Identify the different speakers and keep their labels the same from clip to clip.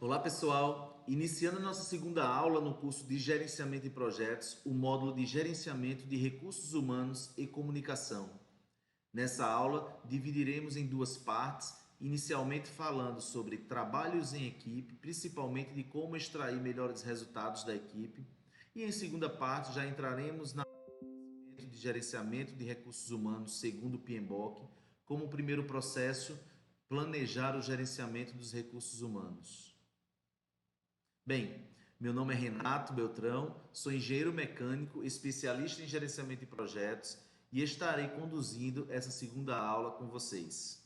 Speaker 1: Olá pessoal, iniciando nossa segunda aula no curso de Gerenciamento de Projetos, o módulo de Gerenciamento de Recursos Humanos e Comunicação. Nessa aula, dividiremos em duas partes, inicialmente falando sobre trabalhos em equipe, principalmente de como extrair melhores resultados da equipe, e em segunda parte já entraremos na de gerenciamento de recursos humanos segundo o PMBOK, como primeiro processo, planejar o gerenciamento dos recursos humanos. Bem, meu nome é Renato Beltrão, sou engenheiro mecânico, especialista em gerenciamento de projetos e estarei conduzindo essa segunda aula com vocês.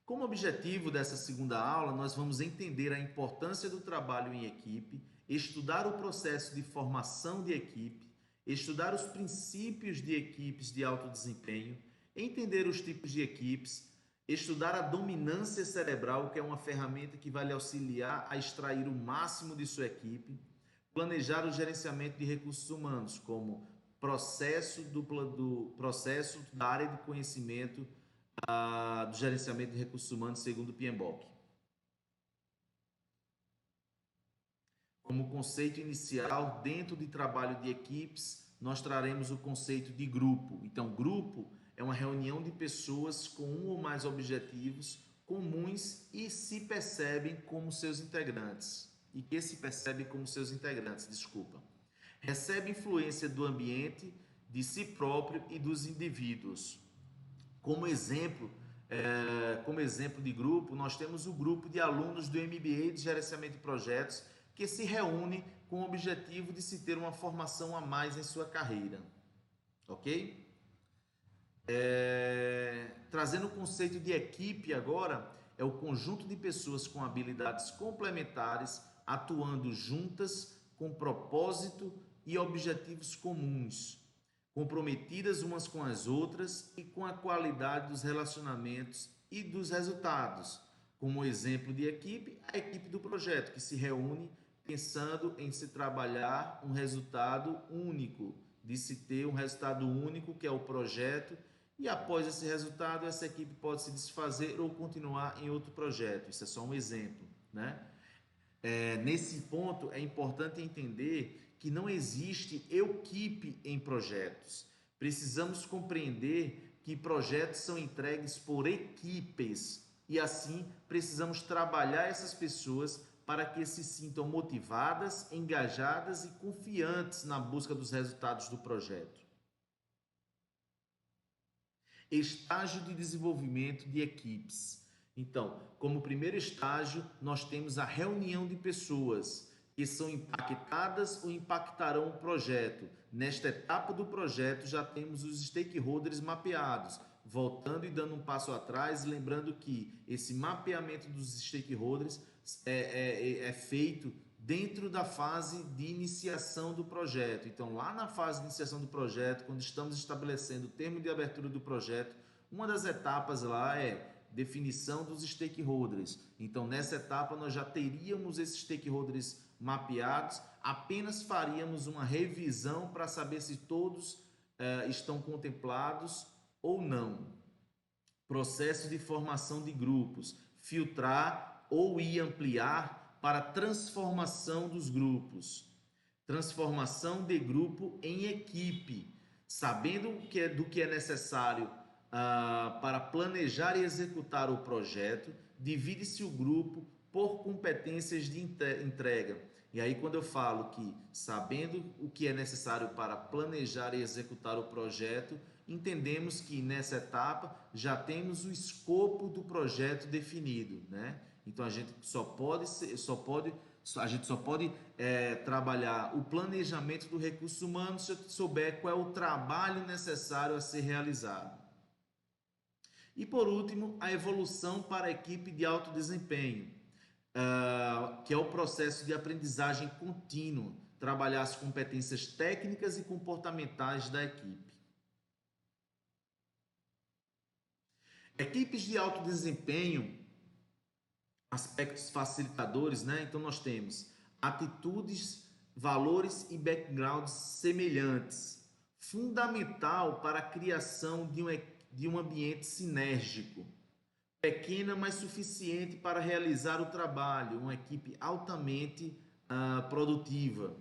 Speaker 1: Como objetivo dessa segunda aula, nós vamos entender a importância do trabalho em equipe, estudar o processo de formação de equipe, estudar os princípios de equipes de alto desempenho, entender os tipos de equipes, estudar a dominância cerebral, que é uma ferramenta que vai lhe auxiliar a extrair o máximo de sua equipe, planejar o gerenciamento de recursos humanos, como processo da área de conhecimento do gerenciamento de recursos humanos segundo o PMBOK. Como conceito inicial, dentro de trabalho de equipes, nós traremos o conceito de grupo. Então, grupo é uma reunião de pessoas com um ou mais objetivos comuns e se percebem como seus integrantes. Recebe influência do ambiente, de si próprio e dos indivíduos. Como exemplo de grupo, nós temos o grupo de alunos do MBA de Gerenciamento de Projetos, que se reúne com o objetivo de se ter uma formação a mais em sua carreira. Ok? Trazendo o conceito de equipe agora, é o conjunto de pessoas com habilidades complementares, atuando juntas com propósito e objetivos comuns, comprometidas umas com as outras e com a qualidade dos relacionamentos e dos resultados. Como exemplo de equipe, a equipe do projeto, que se reúne pensando em se trabalhar um resultado único, de se ter um resultado único, que é o projeto, e após esse resultado, essa equipe pode se desfazer ou continuar em outro projeto. Isso é só um exemplo, né? Nesse ponto, é importante entender que não existe equipe em projetos. Precisamos compreender que projetos são entregues por equipes e, assim, precisamos trabalhar essas pessoas para que se sintam motivadas, engajadas e confiantes na busca dos resultados do projeto. Estágio de desenvolvimento de equipes. Então, como primeiro estágio, nós temos a reunião de pessoas que são impactadas ou impactarão o projeto. Nesta etapa do projeto, já temos os stakeholders mapeados. Voltando e dando um passo atrás, lembrando que esse mapeamento dos stakeholders é feito dentro da fase de iniciação do projeto. Então, lá na fase de iniciação do projeto, quando estamos estabelecendo o termo de abertura do projeto, uma das etapas lá é definição dos stakeholders. Então, nessa etapa, nós já teríamos esses stakeholders mapeados, apenas faríamos uma revisão para saber se todos estão contemplados ou não. Processo de formação de grupos, filtrar ou ir ampliar para transformação dos grupos. Transformação de grupo em equipe, sabendo do que é necessário para planejar e executar o projeto, divide-se o grupo por competências de entrega. E aí, quando eu falo que sabendo o que é necessário para planejar e executar o projeto, entendemos que nessa etapa já temos o escopo do projeto definido, né? Então a gente só pode trabalhar o planejamento do recurso humano se eu souber qual é o trabalho necessário a ser realizado. E por último, a evolução para a equipe de alto desempenho, que é o processo de aprendizagem contínua, trabalhar as competências técnicas e comportamentais da equipe. Equipes de alto desempenho, aspectos facilitadores, né? Então nós temos atitudes, valores e backgrounds semelhantes, fundamental para a criação de um ambiente sinérgico. pequena, mas suficiente para realizar o trabalho, uma equipe altamente produtiva.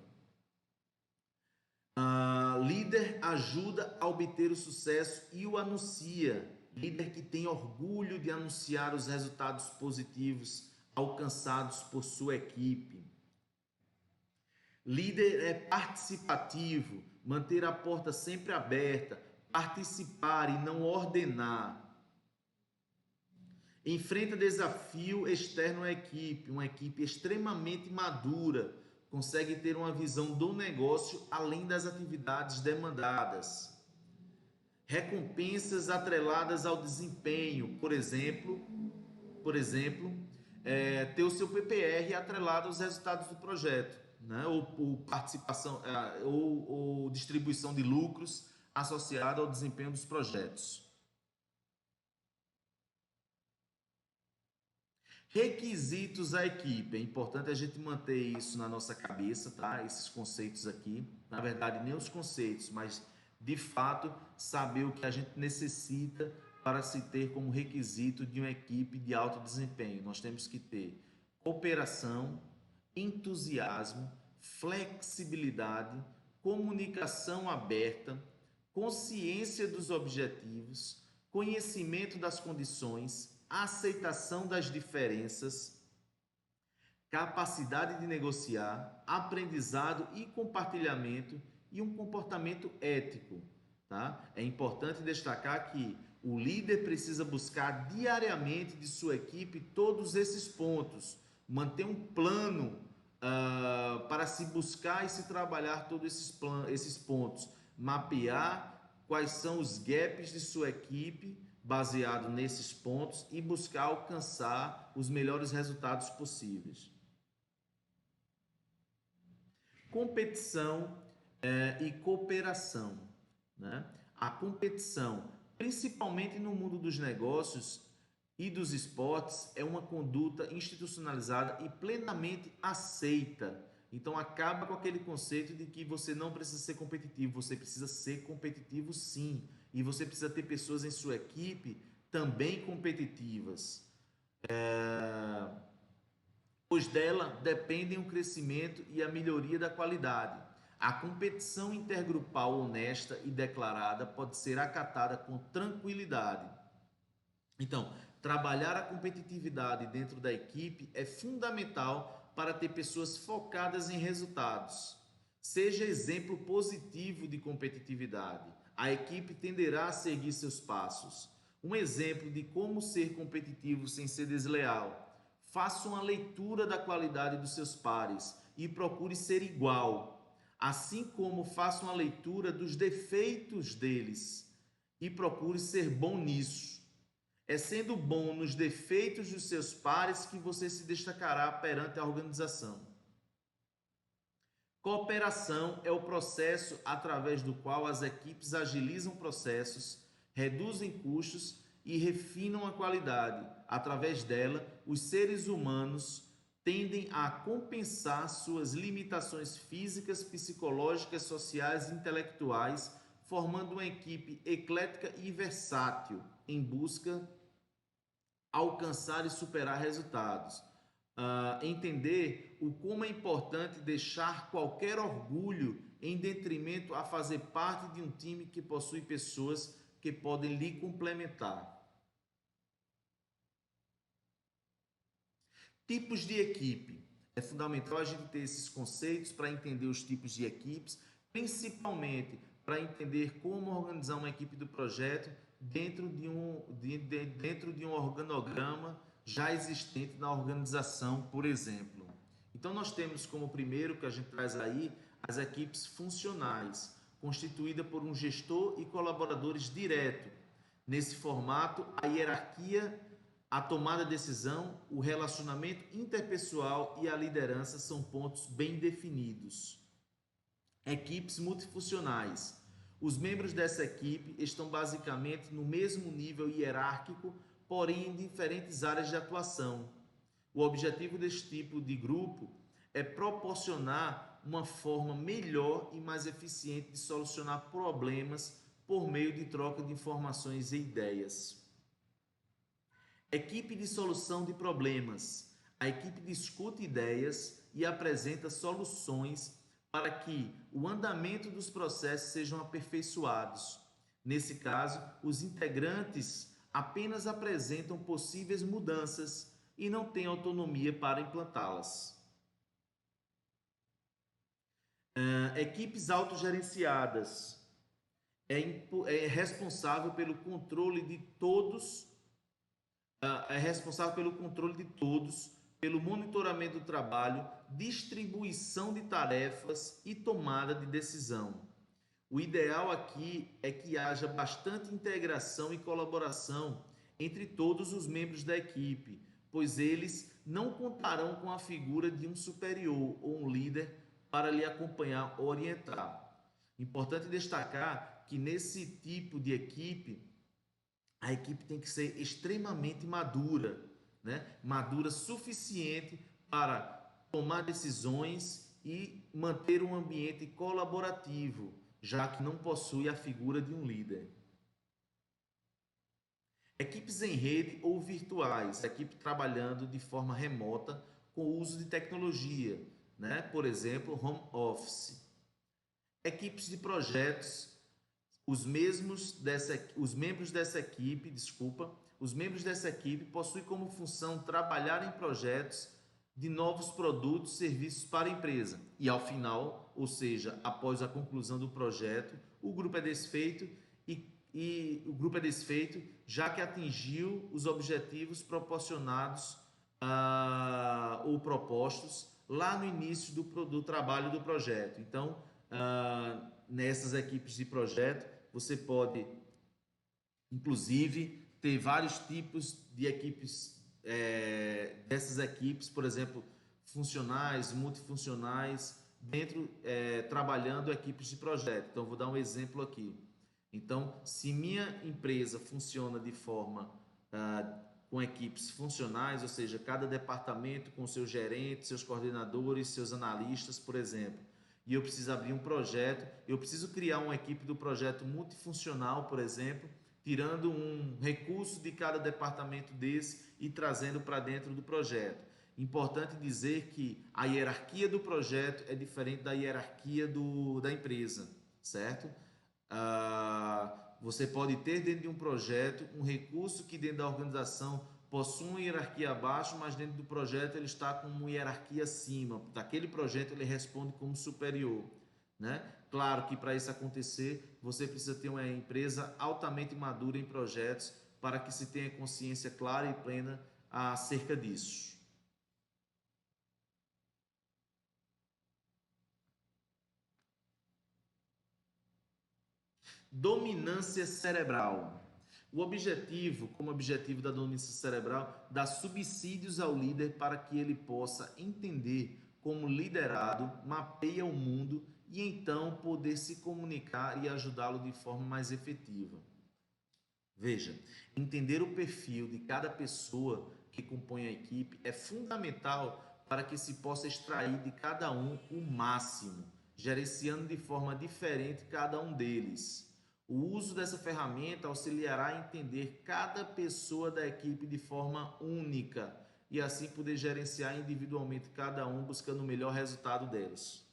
Speaker 1: Líder ajuda a obter o sucesso e o anuncia. Líder que tem orgulho de anunciar os resultados positivos alcançados por sua equipe. Líder é participativo, manter a porta sempre aberta, participar e não ordenar. Enfrenta desafio externo à equipe, uma equipe extremamente madura, consegue ter uma visão do negócio além das atividades demandadas. Recompensas atreladas ao desempenho, por exemplo, ter o seu PPR atrelado aos resultados do projeto, né? ou participação, ou distribuição de lucros associada ao desempenho dos projetos. Requisitos à equipe. É importante a gente manter isso na nossa cabeça, tá? Esses conceitos aqui. Na verdade, nem os conceitos, mas de fato saber o que a gente necessita para se ter como requisito de uma equipe de alto desempenho. Nós temos que ter cooperação, entusiasmo, flexibilidade, comunicação aberta, consciência dos objetivos, conhecimento das condições, aceitação das diferenças, capacidade de negociar, aprendizado e compartilhamento e um comportamento ético. Tá? É importante destacar que o líder precisa buscar diariamente de sua equipe todos esses pontos, manter um plano para se buscar e se trabalhar todos esses pontos, mapear quais são os gaps de sua equipe, baseado nesses pontos e buscar alcançar os melhores resultados possíveis. Competição e cooperação, né? A competição, principalmente no mundo dos negócios e dos esportes, é uma conduta institucionalizada e plenamente aceita. Então acaba com aquele conceito de que você não precisa ser competitivo, você precisa ser competitivo sim. E você precisa ter pessoas em sua equipe também competitivas. Pois dela dependem o crescimento e a melhoria da qualidade. A competição intergrupal honesta e declarada pode ser acatada com tranquilidade. Então, trabalhar a competitividade dentro da equipe é fundamental para ter pessoas focadas em resultados. Seja exemplo positivo de competitividade. A equipe tenderá a seguir seus passos. Um exemplo de como ser competitivo sem ser desleal. Faça uma leitura da qualidade dos seus pares e procure ser igual, assim como faça uma leitura dos defeitos deles e procure ser bom nisso. É sendo bom nos defeitos dos seus pares que você se destacará perante a organização. Cooperação é o processo através do qual as equipes agilizam processos, reduzem custos e refinam a qualidade. Através dela, os seres humanos tendem a compensar suas limitações físicas, psicológicas, sociais e intelectuais, formando uma equipe eclética e versátil em busca alcançar e superar resultados. Entender o como é importante deixar qualquer orgulho em detrimento a fazer parte de um time que possui pessoas que podem lhe complementar. Tipos de equipe. É fundamental a gente ter esses conceitos para entender os tipos de equipes, principalmente para entender como organizar uma equipe do projeto dentro de um organograma já existente na organização, por exemplo. Então nós temos como primeiro que a gente traz aí as equipes funcionais, constituída por um gestor e colaboradores direto. Nesse formato, a hierarquia, a tomada de decisão, o relacionamento interpessoal e a liderança são pontos bem definidos. Equipes multifuncionais. Os membros dessa equipe estão basicamente no mesmo nível hierárquico, porém em diferentes áreas de atuação. O objetivo deste tipo de grupo é proporcionar uma forma melhor e mais eficiente de solucionar problemas por meio de troca de informações e ideias. Equipe de solução de problemas. A equipe discute ideias e apresenta soluções para que o andamento dos processos sejam aperfeiçoados. Nesse caso, os integrantes apenas apresentam possíveis mudanças e não têm autonomia para implantá-las. Equipes autogerenciadas. É responsável pelo controle de todos, pelo monitoramento do trabalho, distribuição de tarefas e tomada de decisão. O ideal aqui é que haja bastante integração e colaboração entre todos os membros da equipe, pois eles não contarão com a figura de um superior ou um líder para lhe acompanhar ou orientar. Importante destacar que nesse tipo de equipe, a equipe tem que ser extremamente madura, né? Madura suficiente para tomar decisões e manter um ambiente colaborativo, já que não possui a figura de um líder. Equipes em rede ou virtuais, equipe trabalhando de forma remota com o uso de tecnologia, né? Por exemplo, home office. Equipes de projetos, os membros dessa equipe possuem como função trabalhar em projetos de novos produtos e serviços para a empresa. E ao final, ou seja, após a conclusão do projeto, o grupo é desfeito já que atingiu os objetivos proporcionados ou propostos lá no início do trabalho do projeto. Então, nessas equipes de projeto, você pode, inclusive, ter vários tipos de equipes, dessas equipes, por exemplo, funcionais, multifuncionais, trabalhando equipes de projeto. Então, vou dar um exemplo aqui. Então, se minha empresa funciona de forma com equipes funcionais, ou seja, cada departamento com seus gerentes, seus coordenadores, seus analistas, por exemplo, e eu preciso abrir um projeto, eu preciso criar uma equipe do projeto multifuncional, por exemplo, tirando um recurso de cada departamento desse e trazendo para dentro do projeto. Importante dizer que a hierarquia do projeto é diferente da hierarquia da empresa, certo? Você pode ter dentro de um projeto um recurso que dentro da organização possui uma hierarquia abaixo, mas dentro do projeto ele está com uma hierarquia acima. Daquele projeto ele responde como superior, né? Claro que para isso acontecer, você precisa ter uma empresa altamente madura em projetos para que se tenha consciência clara e plena acerca disso. Dominância cerebral. O objetivo, como objetivo da dominância cerebral, dá subsídios ao líder para que ele possa entender como liderado, mapeia o mundo e então poder se comunicar e ajudá-lo de forma mais efetiva. Veja, entender o perfil de cada pessoa que compõe a equipe é fundamental para que se possa extrair de cada um o máximo, gerenciando de forma diferente cada um deles. O uso dessa ferramenta auxiliará a entender cada pessoa da equipe de forma única e assim poder gerenciar individualmente cada um, buscando o melhor resultado deles.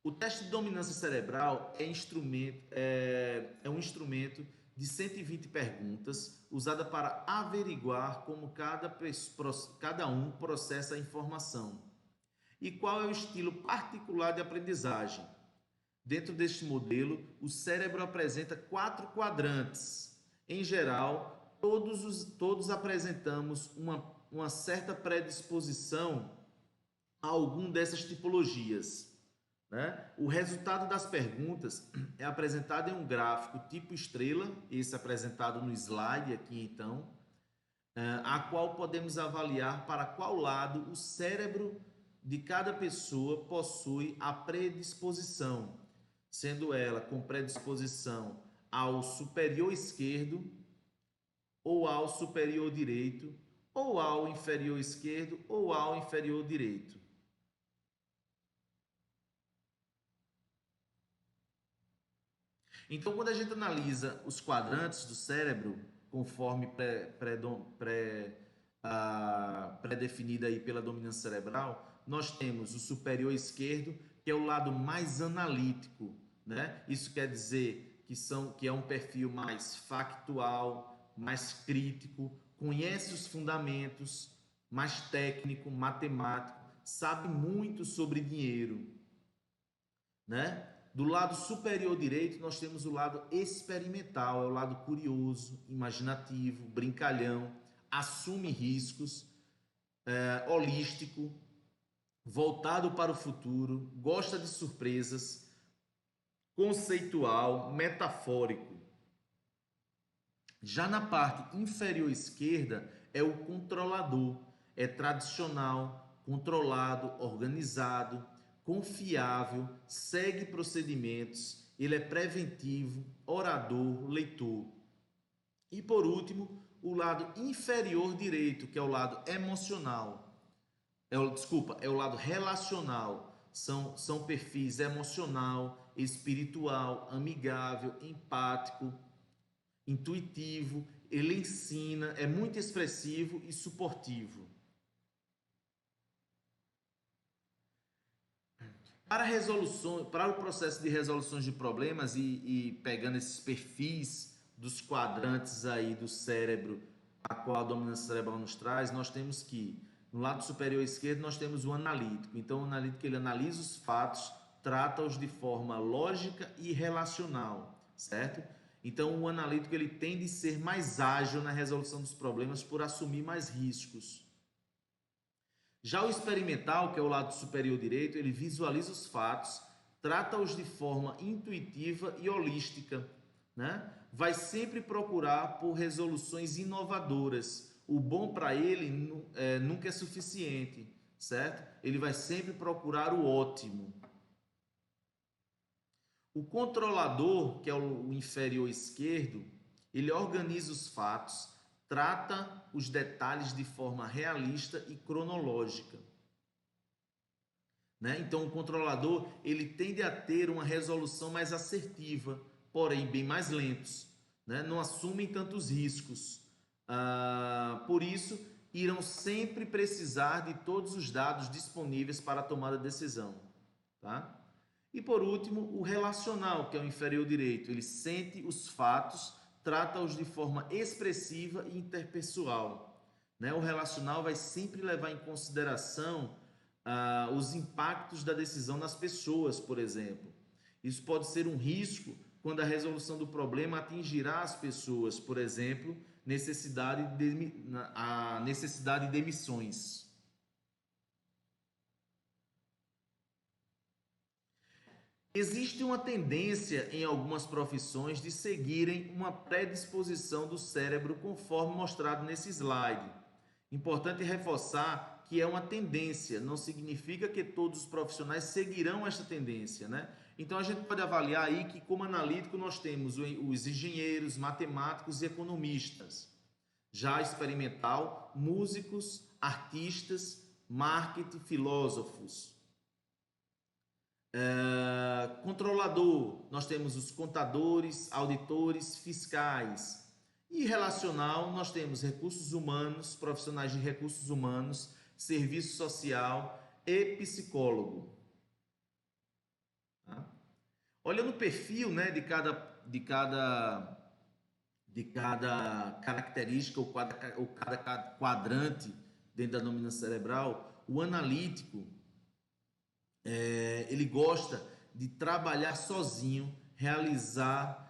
Speaker 1: O teste de dominância cerebral é um instrumento de 120 perguntas usada para averiguar como cada um processa a informação e qual é o estilo particular de aprendizagem. Dentro deste modelo, o cérebro apresenta 4 quadrantes. Em geral, todos apresentamos uma certa predisposição a algum dessas tipologias, né? O resultado das perguntas é apresentado em um gráfico tipo estrela, esse apresentado no slide aqui então, a qual podemos avaliar para qual lado o cérebro de cada pessoa possui a predisposição, sendo ela com predisposição ao superior esquerdo, ou ao superior direito, ou ao inferior esquerdo, ou ao inferior direito. Então, quando a gente analisa os quadrantes do cérebro, conforme pré-definida aí pela dominância cerebral, nós temos o superior esquerdo, que é o lado mais analítico, né? Isso quer dizer que é um perfil mais factual, mais crítico, conhece os fundamentos, mais técnico, matemático, sabe muito sobre dinheiro, né? Do lado superior direito, nós temos o lado experimental, é o lado curioso, imaginativo, brincalhão, assume riscos, holístico, voltado para o futuro, gosta de surpresas, conceitual, metafórico. Já na parte inferior esquerda é o controlador, é tradicional, controlado, organizado, confiável, segue procedimentos, ele é preventivo, orador, leitor. E por último, o lado inferior direito, que é o lado emocional. É o lado relacional. São perfis emocional, espiritual, amigável, empático, intuitivo, ele ensina, é muito expressivo e suportivo. Para o processo de resoluções de problemas e pegando esses perfis dos quadrantes aí do cérebro, a qual a dominância cerebral nos traz, nós temos que, no lado superior esquerdo, nós temos o analítico. Então, o analítico, ele analisa os fatos, trata-os de forma lógica e relacional, certo? Então, o analítico, ele tende a ser mais ágil na resolução dos problemas por assumir mais riscos. Já o experimental, que é o lado superior direito, ele visualiza os fatos, trata-os de forma intuitiva e holística, né? Vai sempre procurar por resoluções inovadoras. O bom para ele nunca é suficiente, certo? Ele vai sempre procurar o ótimo. O controlador, que é o inferior esquerdo, ele organiza os fatos, trata os detalhes de forma realista e cronológica, né? Então, o controlador, ele tende a ter uma resolução mais assertiva, porém bem mais lentos, né? Não assumem tantos riscos. Por isso, irão sempre precisar de todos os dados disponíveis para a tomada de decisão, tá? E por último, o relacional, que é o inferior direito, ele sente os fatos, trata-os de forma expressiva e interpessoal, né? O relacional vai sempre levar em consideração os impactos da decisão nas pessoas, por exemplo. Isso pode ser um risco quando a resolução do problema atingirá as pessoas, por exemplo, a necessidade de emissões. Existe uma tendência em algumas profissões de seguirem uma predisposição do cérebro conforme mostrado nesse slide. Importante reforçar que é uma tendência, não significa que todos os profissionais seguirão esta tendência, né? Então a gente pode avaliar aí que como analítico nós temos os engenheiros, matemáticos e economistas. Já experimental, músicos, artistas, marketing, filósofos. Controlador, nós temos os contadores, auditores, fiscais. E relacional, nós temos recursos humanos, profissionais de recursos humanos, serviço social e psicólogo. Tá? Olhando o perfil, né, de cada característica ou cada quadrante dentro da dominância cerebral, o analítico, ele gosta de trabalhar sozinho, realizar,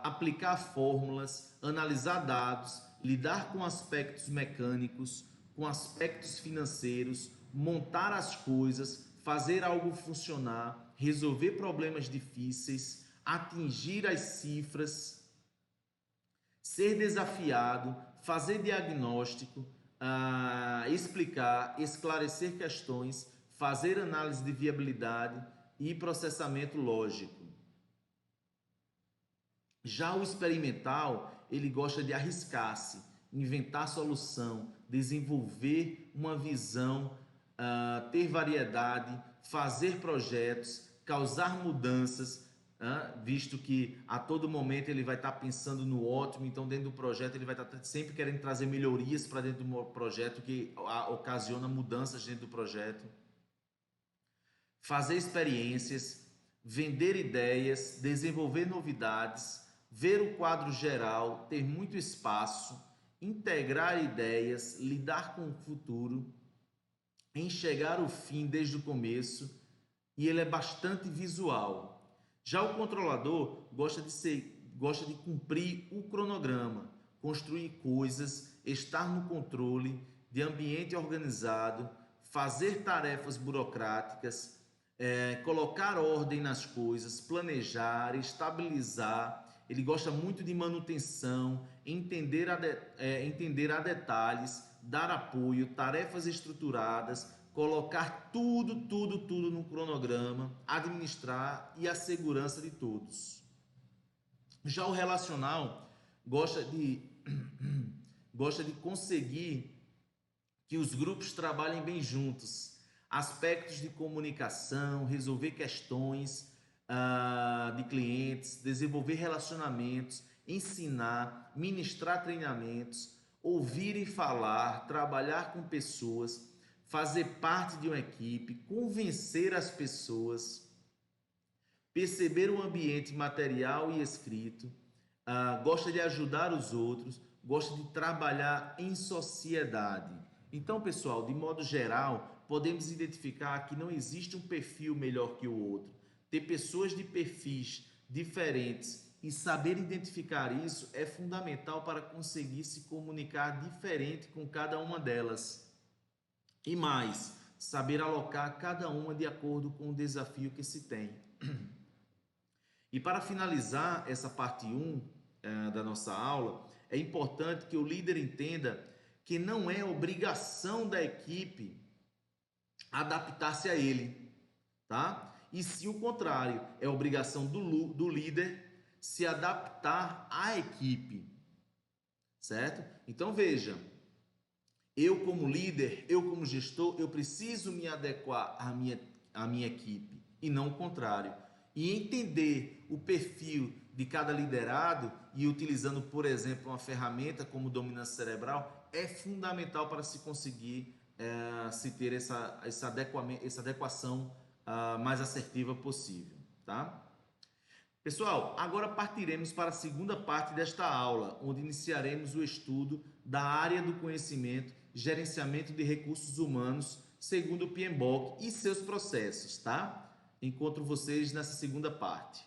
Speaker 1: aplicar fórmulas, analisar dados, lidar com aspectos mecânicos, com aspectos financeiros, montar as coisas, fazer algo funcionar, resolver problemas difíceis, atingir as cifras, ser desafiado, fazer diagnóstico, explicar, esclarecer questões, fazer análise de viabilidade e processamento lógico. Já o experimental, ele gosta de arriscar-se, inventar solução, desenvolver uma visão, ter variedade, fazer projetos, causar mudanças, visto que a todo momento ele vai estar pensando no ótimo, então dentro do projeto ele vai estar sempre querendo trazer melhorias para dentro do projeto que ocasiona mudanças dentro do projeto. Fazer experiências, vender ideias, desenvolver novidades, ver o quadro geral, ter muito espaço, integrar ideias, lidar com o futuro, enxergar o fim desde o começo, e ele é bastante visual. Já o controlador gosta de cumprir o cronograma, construir coisas, estar no controle de ambiente organizado, fazer tarefas burocráticas, colocar ordem nas coisas, planejar, estabilizar. Ele gosta muito de manutenção, entender a detalhes, dar apoio, tarefas estruturadas, colocar tudo no cronograma, administrar e a segurança de todos. Já o relacional gosta de conseguir que os grupos trabalhem bem juntos, aspectos de comunicação, resolver questões de clientes, desenvolver relacionamentos, ensinar, ministrar treinamentos, ouvir e falar, trabalhar com pessoas, fazer parte de uma equipe, convencer as pessoas, perceber o ambiente material e escrito, gosta de ajudar os outros, gosta de trabalhar em sociedade. Então, pessoal, de modo geral, podemos identificar que não existe um perfil melhor que o outro. Ter pessoas de perfis diferentes e saber identificar isso é fundamental para conseguir se comunicar diferente com cada uma delas. E mais, saber alocar cada uma de acordo com o desafio que se tem. E para finalizar essa parte 1 da nossa aula, é importante que o líder entenda que não é obrigação da equipe adaptar-se a ele, tá? E se o contrário, é obrigação do líder se adaptar à equipe, certo? Então veja, eu como líder, eu como gestor, eu preciso me adequar à minha equipe e não o contrário. E entender o perfil de cada liderado e utilizando, por exemplo, uma ferramenta como dominância cerebral é fundamental para se conseguir se ter essa adequação mais assertiva possível, tá? Pessoal, agora partiremos para a segunda parte desta aula, onde iniciaremos o estudo da área do conhecimento, gerenciamento de recursos humanos, segundo o PMBOK e seus processos, tá? Encontro vocês nessa segunda parte.